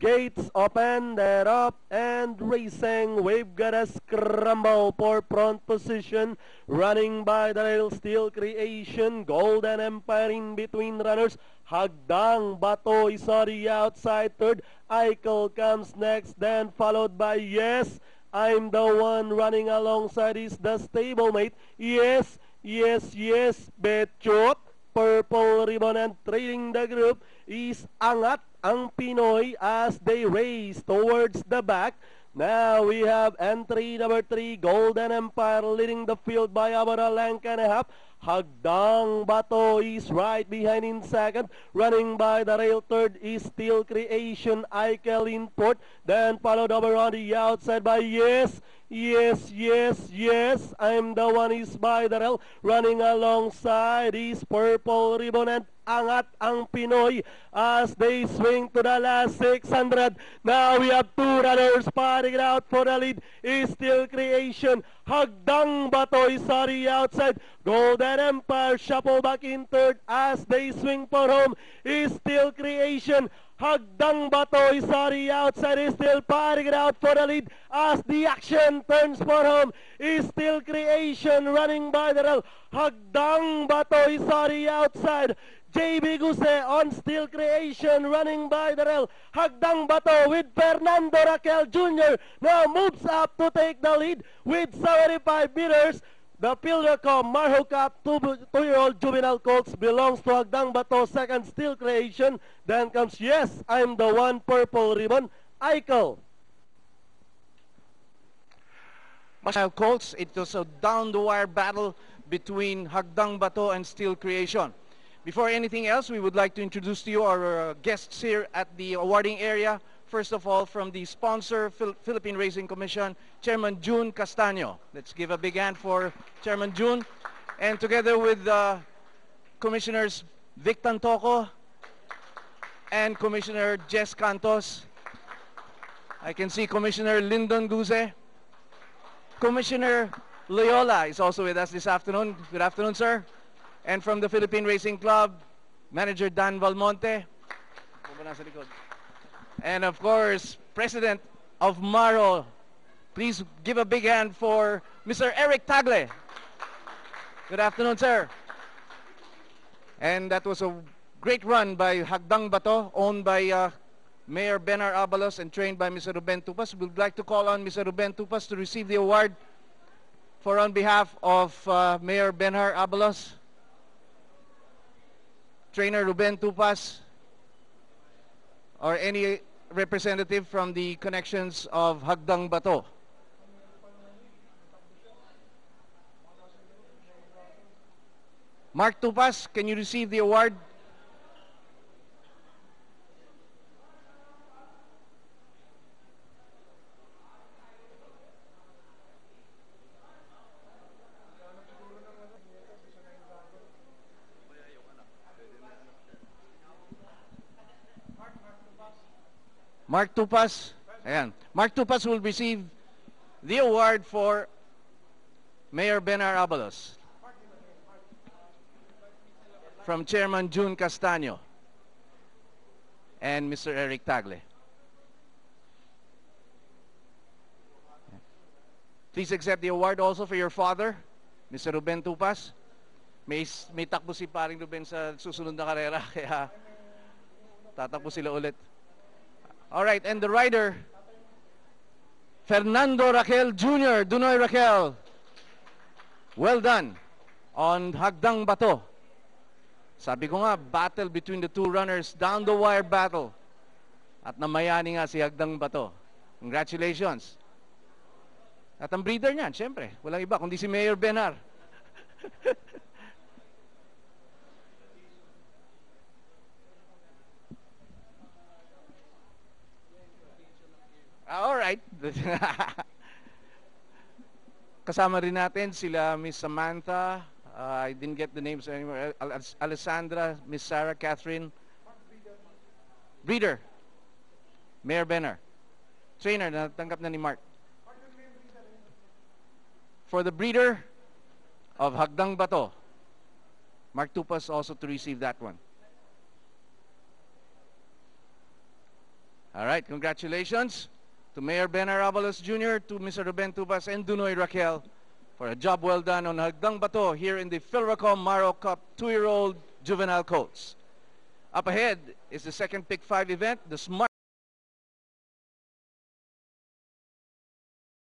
Gates open, they're up and racing. We've got a scramble for front position. Running by the rail, Steel Creation. Golden Empire in between runners. Hagdang Bato is on the outside third. Eichel comes next, then followed by Yes, I'm the one running alongside is the stablemate. Yes, yes, yes, Betchot. Purple ribbon and trailing the group is Angat ang Pinoy as they race towards the back. Now we have entry number 3, Golden Empire leading the field by about a length and a half. Hagdang Bato is right behind in second. Running by the rail third is Steel Creation, Eichel in fourth. Then followed over on the outside by Yes, Yes, yes, yes, I'm the one is by the rail. Running alongside is Purple Ribbon and Angat ang Pinoy as they swing to the last 600. Now we have 2 runners fighting it out for the lead. Is Steel Creation. Hagdang Bato is on the outside. Golden Empire shuffle back in third as they swing for home. Is Steel Creation. Hagdang Bato is on the outside, is still fighting it out for the lead as the action turns for home. Is Steel Creation running by the rail. Hagdang Bato is on the outside. JB Guse on Steel Creation running by the rail. Hagdang Bato with Fernando Raquel Jr. now moves up to take the lead with 75 meters. The Pilracom Marho Cup 2-year-old juvenile colts belongs to Hagdang Bato. Second, Steel Creation. Then comes Yes, I'm the one, Purple Ribbon, Eichel. Colts, it was a down-the-wire battle between Hagdang Bato and Steel Creation. Before anything else, we would like to introduce to you our guests here at the awarding area. First of all, from the sponsor, Philippine Racing Commission, Chairman June Castaño. Let's give a big hand for Chairman June. And together with Commissioners Vic Tantoco and Commissioner Jess Cantos. I can see Commissioner Lyndon Guze. Commissioner Loyola is also with us this afternoon. Good afternoon, sir. And from the Philippine Racing Club, Manager Dan Valmonte. And of course, President of Maro. Please give a big hand for Mr. Eric Tagle. Good afternoon, sir. And that was a great run by Hagdang Bato, owned by Mayor Benar Abalos and trained by Mr. Ruben Tupas. We would like to call on Mr. Ruben Tupas to receive the award for on behalf of Mayor Benar Abalos. Trainer Ruben Tupas or any representative from the connections of Hagdang Bato. Mark Tupas, can you receive the award? Mark Tupas, ayan. Mark Tupas will receive the award for Mayor Benar Abalos from Chairman June Castaño and Mr. Eric Tagle. Please accept the award also for your father, Mr. Ruben Tupas. May takbo si paring Ruben sa susunod na karera, kaya tatakbo sila ulit. All right, and the rider, Fernando Raquel Jr., Dunoy Raquel. Well done on Hagdang Bato. Sabi ko nga, battle between the two runners, down the wire battle. At namayani nga si Hagdang Bato. Congratulations. At ang breeder niyan, syempre, walang iba kundi si Mayor Benar. All right. Kasama rin natin sila Miss Samantha. I didn't get the names anymore. Alessandra, Miss Sarah, Catherine. Breeder. Mayor Benar. Trainer, natanggap na ni Mark. For the breeder of Hagdang Bato, Mark Tupas also to receive that one. All right, congratulations to Mayor Ben Arabalos Jr., to Mr. Ruben Tubas and Dunoy Raquel for a job well done on Hagdang Bato here in the Philracom Maro Cup 2-year-old juvenile colts. Up ahead is the second Pick 5 event, the Smart